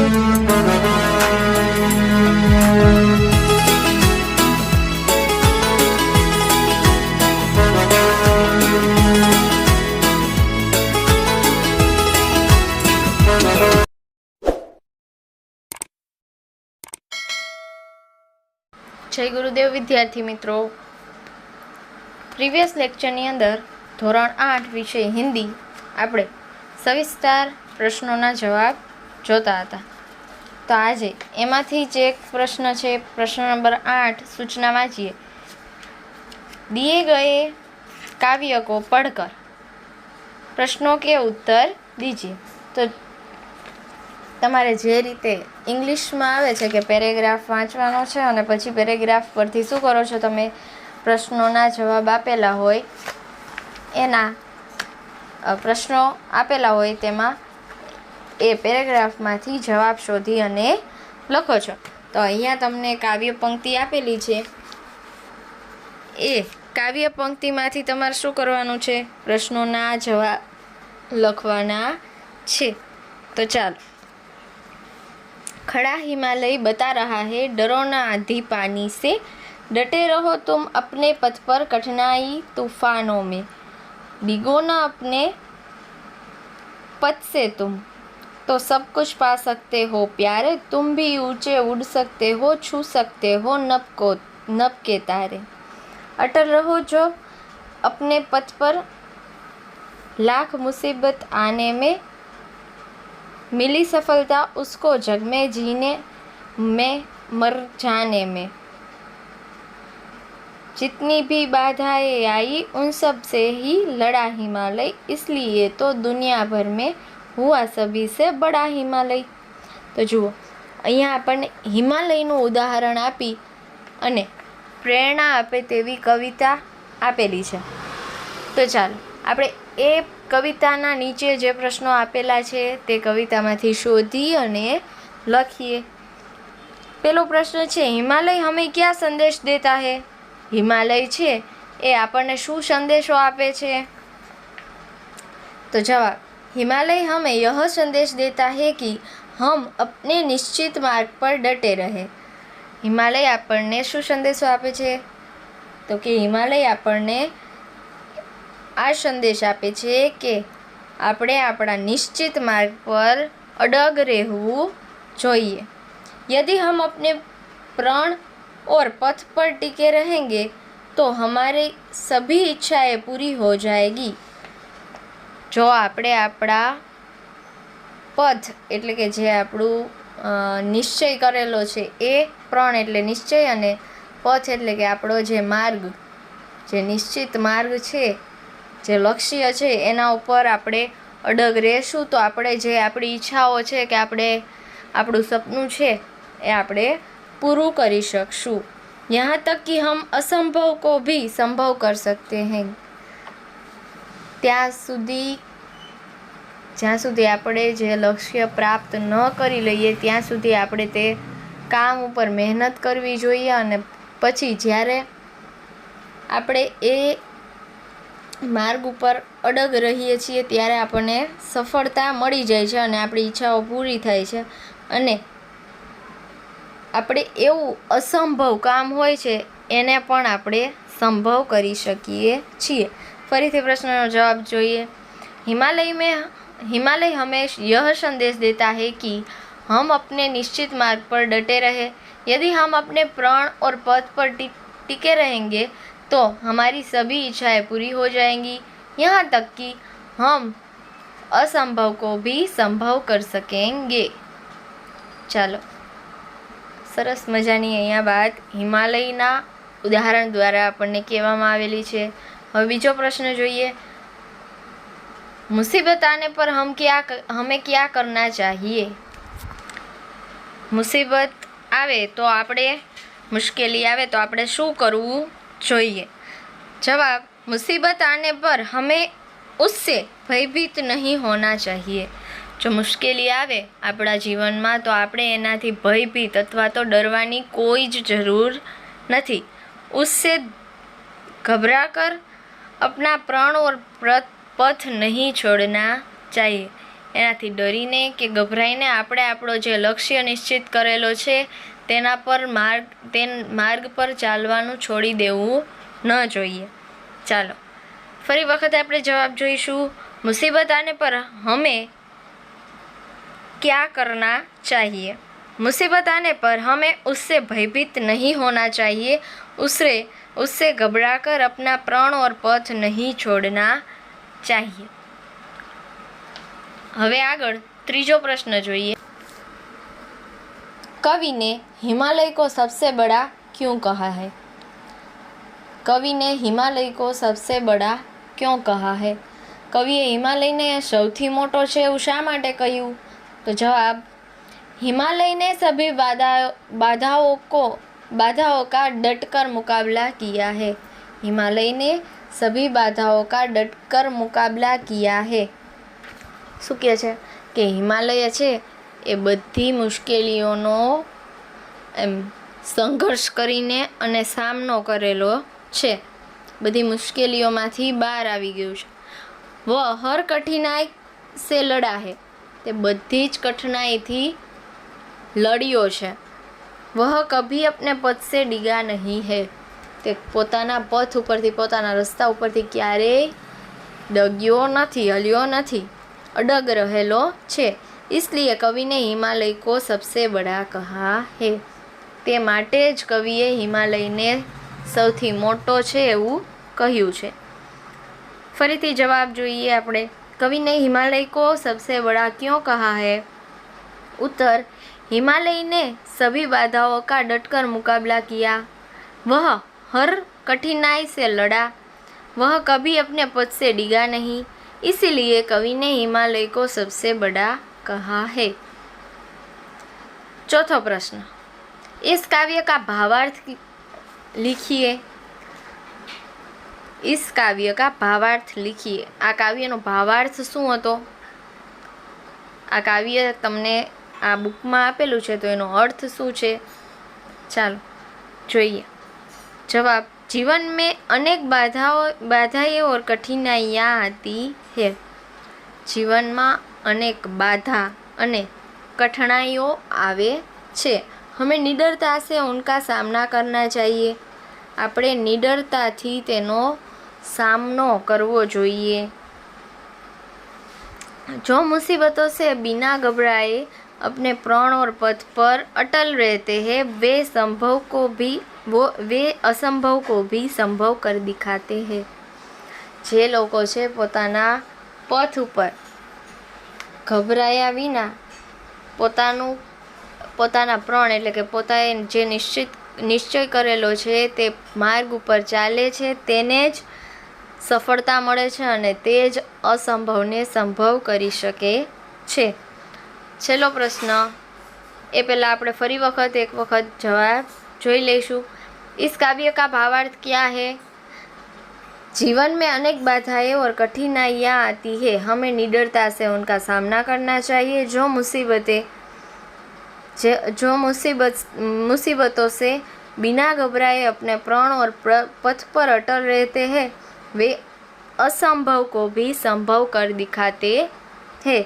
જય ગુરુદેવ વિદ્યાર્થી મિત્રો, પ્રીવિયસ લેક્ચરની અંદર ધોરણ 8 વિષય હિન્દી આપણે સવિસ્તાર પ્રશ્નોના જવાબ જોતા હતા। તો આજે એમાંથી જ એક પ્રશ્ન છે, પ્રશ્ન નંબર 8। સૂચના વાંચીએ। दिए गए काव्य को पढ़कर प्रश्नों के उत्तर दीजिए। तो તમારે જે રીતે ઇંગ્લિશમાં આવે છે કે પેરેગ્રાફ વાંચવાનો છે અને પછી પેરેગ્રાફ પરથી શું કરો છો તમે, પ્રશ્નોના જવાબ આપેલા હોય એના પ્રશ્નો આપેલા હોય તેમાં એ પેરેગ્રાફમાંથી જવાબ શોધી અને લખો છો। તો અહીંયા તમને કાવ્ય પંક્તિ આપેલી છે, એ કાવ્ય પંક્તિમાંથી તમારે શું કરવાનું છે, પ્રશ્નોના જવાબ લખવાના છે। તો ચાલો। खड़ा हिमालय बता रहा है, डरो ना आंधी पानी से, डटे रहो तुम अपने पथ पर कठिनाई तूफानों में, डिगो ना अपने पथ से तुम, तो सब कुछ पा सकते हो प्यारे, तुम भी ऊंचे उड़ सकते हो, छू सकते हो नभ के तारे, अटल रहो जो अपने पथ पर, लाख मुसीबत आने में मिली सफलता उसको जग में जीने में मर जाने में, जितनी भी बाधाएं आई उन सब से ही लड़ा हिमालय, इसलिए तो दुनिया भर में हुआ सभी से बड़ा हिमालय। तो जुओ અહીંયા આપણને હિમાલયનું ઉદાહરણ આપી અને પ્રેરણા આપે તેવી કવિતા આપેલી છે। તો ચાલો આપણે એ કવિતાના નીચે જે પ્રશ્નો આપેલા છે તે કવિતામાંથી શોધી અને લખીએ। પેલો પ્રશ્ન છે, હિમાલય હમે ક્યાં સંદેશ દેતા હે? હિમાલય છે એ આપણને શું સંદેશો આપે છે? તો જવાબ, हिमालय हमें यह संदेश देता है कि हम अपने निश्चित मार्ग पर डटे रहे। हिमालय આપણને શું સંદેશો આપે છે? તો કે હિમાલય આપણને આ સંદેશ આપે છે કે આપણે આપણા નિશ્ચિત માર્ગ પર અડગ રહેવું જોઈએ। यदि हम अपने प्राण और पथ पर टिके रहेंगे तो हमारी सभी इच्छाएं पूरी हो जाएगी। જો આપણે આપણા પથ એટલે કે જે આપણું નિશ્ચય કરેલો છે એ પ્રણ એટલે નિશ્ચય અને પથ એટલે કે આપણો જે માર્ગ, જે નિશ્ચિત માર્ગ છે, જે લક્ષ્ય છે એના ઉપર આપણે અડગ રહેશું તો આપણે જે આપણી ઈચ્છાઓ છે કે આપણે આપણું સપનું છે એ આપણે પૂરું કરી શકશું। यहाँ तक कि हम असंभव को भी संभव कर सकते हैं। જ્યાં સુધી આપણે જે લક્ષ્ય પ્રાપ્ત ન કરી લઈએ ત્યાં સુધી આપણે તે કામ ઉપર મહેનત કરવી જોઈએ અને પછી જ્યારે આપણે એ માર્ગ ઉપર અડગ રહીએ છીએ ત્યારે આપણને સફળતા મળી જાય છે અને આપણી ઈચ્છાઓ પૂરી થાય છે અને આપણે એવું અસંભવ કામ હોય છે એને પણ આપણે સંભવ કરી શકીએ છીએ। ફરીથી પ્રશ્નનો જવાબ જોઈએ। हिमालय हमें यह संदेश देता है कि हम अपने निश्चित मार्ग पर डटे रहे। यदि हम अपने प्राण और पथ पर टिके रहेंगे तो हमारी सभी इच्छाएं पूरी हो जाएंगी, यहाँ तक कि हम असंभव को भी संभव कर सकेंगे। ચાલો, સરસ મજાની અહીંયા વાત હિમાલયના ઉદાહરણ દ્વારા આપણને કહેવામાં આવેલી છે। હવે બીજો પ્રશ્ન જોઈએ। मुसीबत आने पर हमें क्या करना चाहिए? मुसीबत आवे तो આપણે मुश्किली आवे तो આપણે શું કરવું જોઈએ? जवाब, मुसीबत आने पर हमें उससे भयभीत नहीं होना चाहिए। जो मुश्किली आवे આપણા જીવનમાં તો આપણે એનાથી ભયભીત અથવા તો ડરવાની કોઈ જ જરૂર નથી। उससे घबराकर अपना प्राण और पथ नहीं छोड़ना चाहिए। એનાથી ડરીને કે ગભરાઈને આપણે આપણો જે લક્ષ્ય નિશ્ચિત કરેલો છે તેના પર માર્ગ પર ચાલવાનું છોડી દેવું ન જોઈએ. ચાલો ફરી વખત આપણે જવાબ જોઈશું. मुसीबत आने पर हमें क्या करना चाहिए? मुसीबत आने पर हमें उससे भयभीत नहीं होना चाहिए, उससे घबराकर अपना प्राण और पथ नहीं छोड़ना चाहिए. હવે આગળ ત્રીજો પ્રશ્ન જોઈએ. कवि ने हिमालय को सबसे बड़ा क्यों कहा है? कवि ने हिमालय को सबसे बड़ा क्यों कहा है? कविए हिमालयने સૌથી મોટો છે એવું શા માટે કહ્યું? તો જવાબ, हिमालय ने सभी बाधाओं का डटकर मुकाबला किया है. हिमालय ने सभी बाधाओं का डटकर मुकाबला किया है. શું કહે છે કે હિમાલય છે એ બધી મુશ્કેલીઓનો સંઘર્ષ કરીને અને સામનો કરેલો છે. બધી મુશ્કેલીઓમાંથી બહાર આવી ગયું છે. वह हर कठिनाई से लड़ा है. તે બધી જ કઠિનાઈથી લડ્યો છે. वह कभी अपने पथ से डिगा नहीं है. તે પોતાના પથ ઉપરથી પોતાના રસ્તા ઉપરથી ક્યારેય ડગ્યો નથી, હલ્યો નથી, અડગ રહેલો છે. इसलिए कवि ने हिमालय को सबसे बड़ा कहा है. તે માટે જ કવિએ હિમાલયને સૌથી મોટો છે એવું કહ્યું છે. ફરીથી જવાબ જોઈએ આપણે. कवि ने हिमालय को सबसे बड़ा क्यों कहा है? उत्तर, हिमालय ने सभी बाधाओं का डटकर मुकाबला किया. वह हर कठिनाई से लड़ा. वह कभी अपने पथ से डिगा नहीं. इसीलिए कवि ने हिमालय को सबसे बड़ा कहा है. चौथा प्रश्न. इस काव्य का भावार्थ लिखिए. इस काव्य का भावार्थ लिखिए. આ કાવ્યનો ભાવાર્થ શું હતો? આ કાવ્ય તમને આ બુકમાં આપેલું છે તો એનો અર્થ શું છે? ચાલો જોઈએ. જવાબ, जीवन में अनेक बाधाएं और कठिनाइयाँ आती है. जीवનમાં अनेक बाधा અને कठिनाइयों आवे छे. हमें निडरता से उनका सामना करना चाहिए. આપણે નિડરતાથી તેનો सामनो करवो જોઈએ. जो मुसीबतों से बिना घबराए अपने प्राण और पथ पर अटल रहते हैं वे असंभव को भी संभव कर दिखाते हैं. જે લોકો છે પોતાના પથ ઉપર ગભરાયા વિના પોતાના પ્રાણ એટલે કે પોતાએ જે નિશ્ચય કરેલો છે તે માર્ગ ઉપર ચાલે છે તેને જ સફળતા મળે છે અને તે જ અસંભવને સંભવ કરી શકે છે. છેલ્લો પ્રશ્ન એ પહેલાં આપણે ફરી એક વખત જવાબ જોઈ લઈશું. इस काव्य का भावार्थ क्या है? जीवन में अनेक बाधाएं और कठिनाइयाँ आती है. हमें निडरता से उनका सामना करना चाहिए. जो मुसीबतों से बिना घबराए अपने प्राण और पथ पर अटल रहते हैं वे असंभव को भी संभव कर दिखाते हैं.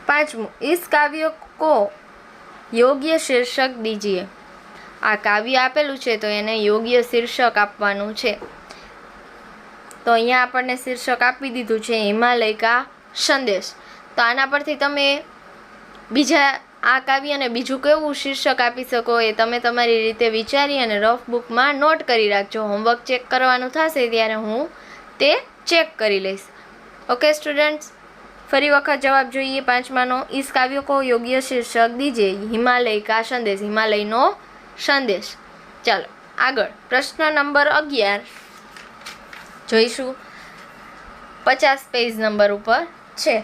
5. इस काव्य को योग्य शीर्षक दीजिए. આ કાવ્ય આપેલું છે તો એને યોગ્ય શીર્ષક આપવાનું છે. તો અહીંયા આપણને શીર્ષક આપી દીધું છે હિમાલય કા સંદેશ. તો આના પરથી તમે બીજા આ કાવ્યને બીજું કેવું શીર્ષક આપી શકો એ તમે તમારી રીતે વિચારી અને રફ બુકમાં નોટ કરી રાખજો. હોમવર્ક ચેક કરવાનું થશે ત્યારે હું તે ચેક કરી લઈશ. ઓકે સ્ટુડન્ટ્સ, ફરી વખત જવાબ જોઈએ 5માનો. इस काव्य को योग्य शीर्षक दीजिए. हिमालय का संदेश. हिमालयનો સંદેશ. ચાલો આગળ પ્રશ્ન નંબર 11 જોઈશું. 50 पेज नंबर ऊपर છે.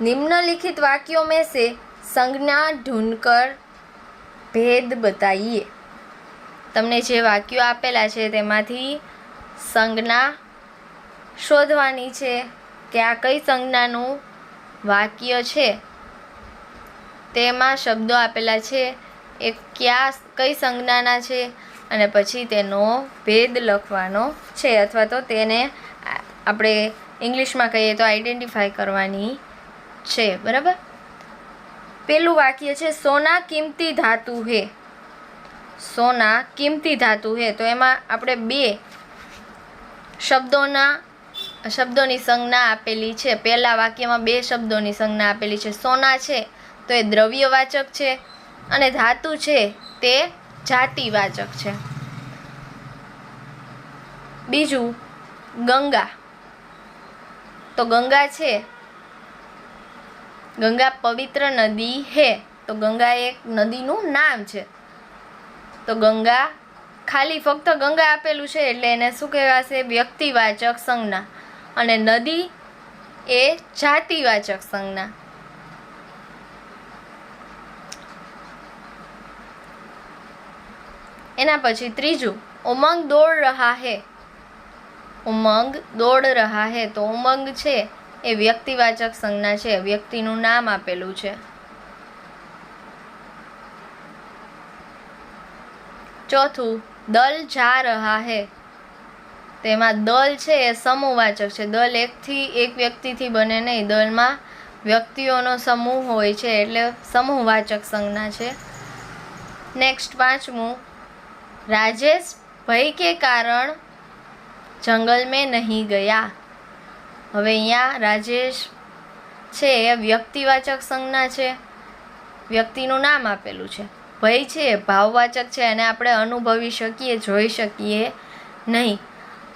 निम्नलिखित वाक्यों में से संज्ञा ढूंढकर भेद बताइए. તમને જે વાક્યો આપેલા છે તેમાંથી સંજ્ઞા શોધવાની છે કે આ કઈ સંજ્ઞાનું વાક્ય છે. તેમાં શબ્દો આપેલા છે એ કઈ સંજ્ઞાના છે અને પછી તેનો ભેદ લખવાનો છે અથવા તો તેને આપણે ઇંગ્લિશમાં કહીએ તો આઈડેન્ટિફાઈ કરવાની છે. બરાબર. પેલું વાક્ય છે સોના કિંમતી ધાતુ હે. સોના કિંમતી ધાતુ હે, તો એમાં આપણે બે શબ્દોની સંજ્ઞા આપેલી છે. પહેલા વાક્યમાં બે શબ્દોની સંજ્ઞા આપેલી છે. સોના છે તો એ દ્રવ્યવાચક છે અને ધાતુ છે તે જાતિવાચક છે. બીજું ગંગા, તો ગંગા છે, ગંગા પવિત્ર નદી હે, તો ગંગા એક નદીનું નામ છે. તો ગંગા ખાલી ફક્ત ગંગા આપેલું છે એટલે એને શું કહેવાશે? વ્યક્તિવાચક સંજ્ઞા. અને નદી એ જાતિવાચક સંજ્ઞા. એના પછી ત્રીજું ઉમંગ દોડ રહા હે. ઉમંગ દોડ રહા હે, તો ઉમંગ છે એ વ્યક્તિવાચક સંજ્ઞા છે, વ્યક્તિનું નામ આપેલું છે. ચોથું દલ જા રહા હે, તેમાં દલ છે એ સમૂહવાચક છે. દલ એક વ્યક્તિથી બને નહીં, દલમાં વ્યક્તિઓનો સમૂહ હોય છે એટલે સમૂહવાચક સંજ્ઞા છે. નેક્સ્ટ પાંચમું राजेश भय के कारण जंगल में नहीं गया. હવે અહીંયા રાજેશ છે એ વ્યક્તિવાચક સંજ્ઞા છે, વ્યક્તિનું નામ આપેલું છે. ભય છે ભાવવાચક છે અને આપણે અનુભવી શકીએ, જોઈ શકીએ નહીં.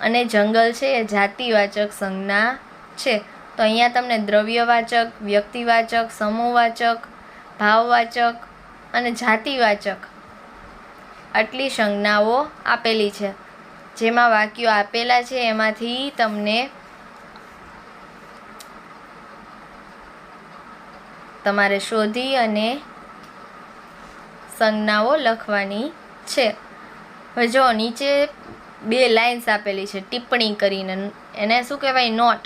અને જંગલ છે એ જાતિવાચક સંજ્ઞા છે. તો અહીંયા તમને દ્રવ્યવાચક, વ્યક્તિવાચક, સમૂહવાચક, ભાવવાચક અને જાતિવાચક આટલી સંજ્ઞાઓ આપેલી છે. જેમાં વાક્યો આપેલા છે એમાંથી તમને તમારે શોધી અને સંજ્ઞાઓ લખવાની છે. હવે જો નીચે બે લાઇન્સ આપેલી છે ટિપ્પણી કરીને, એને શું કહેવાય? નોટ.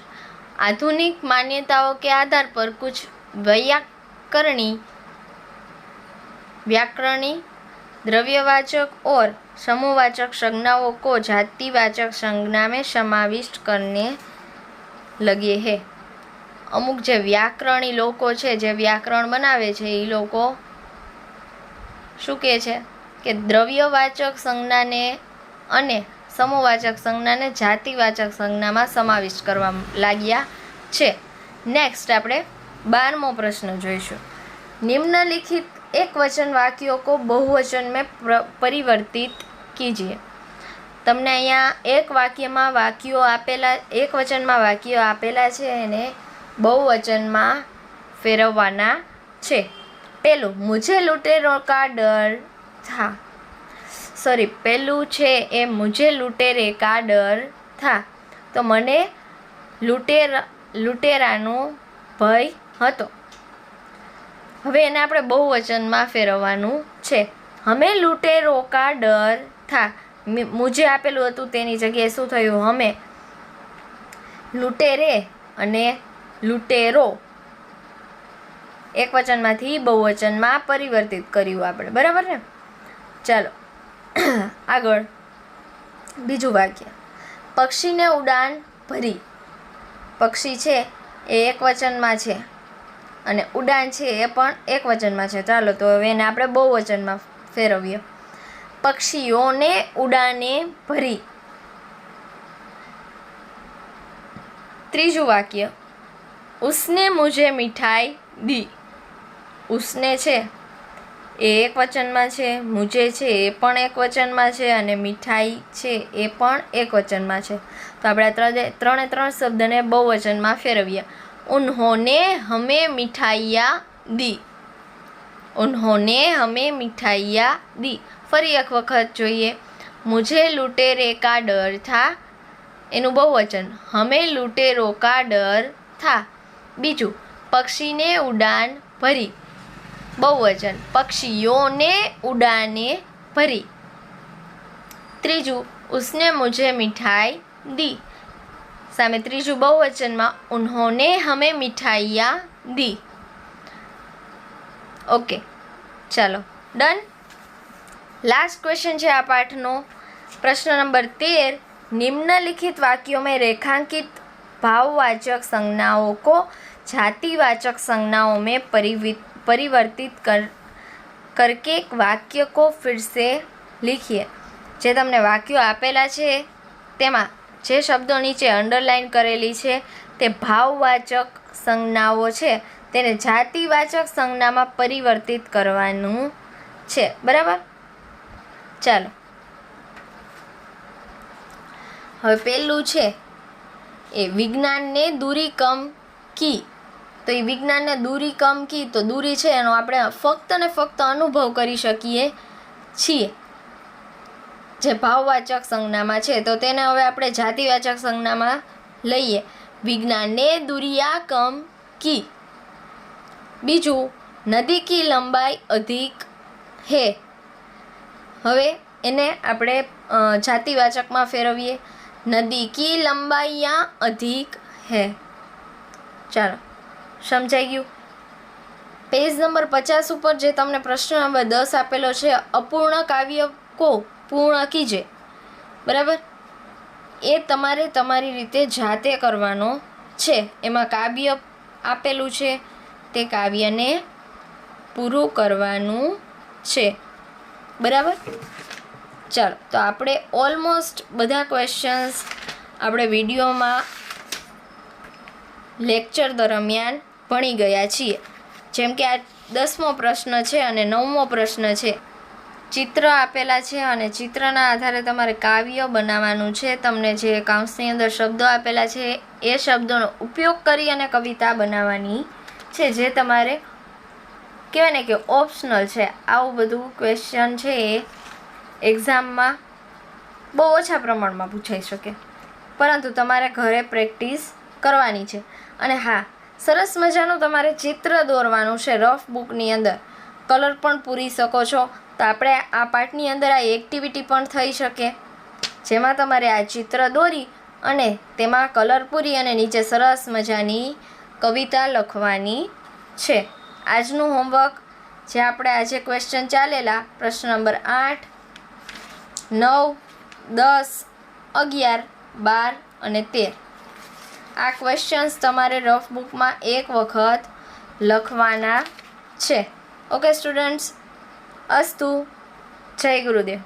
आधुनिक मान्यताओं के आधार पर कुछ व्याकरणी द्रव्यवाचक और समूहवाचक संज्ञाओं को जातिवाचक संज्ञा में समाविष्ट करने लगे हैं. અમુક જે વ્યાકરણી લોકો છે, જે વ્યાકરણ બનાવે છે, એ લોકો શું કહે છે કે દ્રવ્યવાચક સંજ્ઞાને અને સમૂહવાચક સંજ્ઞાને જાતિવાચક સંજ્ઞામાં સમાવિષ્ટ કરવા લાગ્યા છે. નેક્સ્ટ આપણે 12મો પ્રશ્ન જોઈશું. निम्नलिखित एक वचन वाक्यों को बहुवचन में परिवर्तित कीजिए. તમને અહીંયા એક વાક્યમાં વાક્યો આપેલા, એક વચનમાં વાક્યો આપેલા છે એને બહુવચનમાં ફેરવવાના છે. પહેલું મુझे लुटेरों का डर था. પહેલું છે એ મુझे लुटेरे का डर था, તો મને લૂંટેરાનો ભય હતો. હવે એને આપણે બહુવચનમાં ફેરવવાનું છે. હમે લૂંટેરો કા ડર થા. મુझे આપેલું હતું તેની જગ્યાએ શું થયું? હમે. લૂંટેરે અને લૂંટેરો એક વચનમાંથી બહુવચનમાં પરિવર્તિત કર્યું આપણે. બરાબર ને? ચાલો આગળ બીજું વાક્ય. પક્ષીને ઉડાન ભરી. પક્ષી છે એ એક વચનમાં છે અને ઉડાન છે એ પણ એક વચનમાં છે. ચાલો તો હવે એને આપણે બહુવચનમાં ફેરવીએ. પક્ષીઓને ઉડાને ભરી. ત્રીજું વાક્ય. उसने मुझे मिठाई दी. उसने છે એ એક વચનમાં છે, મુझे છે એ પણ એક વચનમાં છે અને મીઠાઈ છે એ પણ એક વચનમાં છે. તો આપણે ત્રણે ત્રણ શબ્દને બહુવચનમાં ફેરવીએ. उन्होंने हमें मिठाइयाँ दी. उन्होंने हमें मिठाइयाँ दी. ફરી એક વખત જોઈએ. मुझे लुटेरे का डर था, એનું બહુવચન हमें लुटेरो का डर था. બીજું પક્ષીને ઉડાન ભરી, બહુવચન પક્ષીઓને ઉડાને ભરી. ત્રીજું उसने मुझे मिठाई दी, સામે ત્રીજું બહુવચનમાં उन्होंने हमें मिठाइयाँ दी. ओके चलो डन. लास्ट क्वेश्चन है आ पाठनो. प्रश्न नंबर 13. निम्नलिखित वाक्यों में रेखांकित भाववाचक संज्ञाओं को जातिवाचक संज्ञाओं में परिवर्तित करके एक वाक्य को फिर से लिखिए। જે તમને વાક્યો આપેલા છે તેમાં જે શબ્દો નીચે અંડરલાઇન કરેલી છે તે ભાવવાચક સંજ્ઞાઓ છે, તેને જાતિવાચક સંજ્ઞામાં પરિવર્તિત કરવાનું છે, બરાબર? ચાલો, હવે પહેલું છે એ વિજ્ઞાનને દૂરી કમ કી. તો એ વિજ્ઞાનને દૂરી કમ કી, તો દૂરી છે એનો આપણે ફક્ત ને ફક્ત અનુભવ કરી શકીએ છીએ, જે ભાવવાચક સંજ્ઞામાં છે. તો તેને હવે આપણે જાતિવાચક સંજ્ઞામાં લઈએ. વિજ્ઞાનને દુરિયા કમ કી. બીજું, નદી કી લંબાઈ અધિક હે. હવે એને આપણે જાતિવાચકમાં ફેરવીએ. નદી કી લંબાઈ યા અધિક હે. ચાલો, સમજાઈ ગયું? પેજ નંબર 50 ઉપર જે તમને પ્રશ્ન નંબર 10 આપેલો છે, અપૂર્ણ કાવ્ય કો પૂર્ણ કીજે, બરાબર? એ તમારે તમારી રીતે જાતે કરવાનો છે. એમાં કાવ્ય આપેલું છે, તે કાવ્યને પૂરું કરવાનું છે, બરાબર? ચાલો, તો આપણે ઓલમોસ્ટ બધા ક્વેશ્ચન્સ આપણે વિડીયોમાં લેક્ચર દરમિયાન ભણી ગયા છીએ. જેમ કે આ 10મો પ્રશ્ન છે અને 9મો પ્રશ્ન છે. ચિત્ર આપેલા છે અને ચિત્રના આધારે તમારે કાવ્ય બનાવવાનું છે. તમને જે કાઉન્સની અંદર શબ્દો આપેલા છે એ શબ્દોનો ઉપયોગ કરી અને કવિતા બનાવવાની છે, જે તમારે કહેવાય ને કે ઓપ્શનલ છે. આવું બધું ક્વેશ્ચન છે એ એક્ઝામમાં બહુ ઓછા પ્રમાણમાં પૂછાઈ શકે, પરંતુ તમારે ઘરે પ્રેક્ટિસ કરવાની છે. અને હા, સરસ મજાનું તમારે ચિત્ર દોરવાનું છે રફ બુકની અંદર. કલર પણ પૂરી શકો છો. તો આપણે આ પાઠની અંદર આ એક્ટિવિટી પણ થઈ શકે, જેમાં તમારે આ ચિત્ર દોરી અને તેમાં કલર પૂરી અને નીચે સરસ મજાની કવિતા લખવાની છે. આજનું હોમવર્ક જે આપણે આજે ક્વેશ્ચન ચાલેલા, પ્રશ્ન નંબર 8, 9, 10, 11, 12 અને 13, આ ક્વેશ્ચન્સ તમારે રફ બુકમાં એક વખત લખવાના છે. ઓકે સ્ટુડન્ટ્સ, અસ્તુ. જય ગુરુદેવ.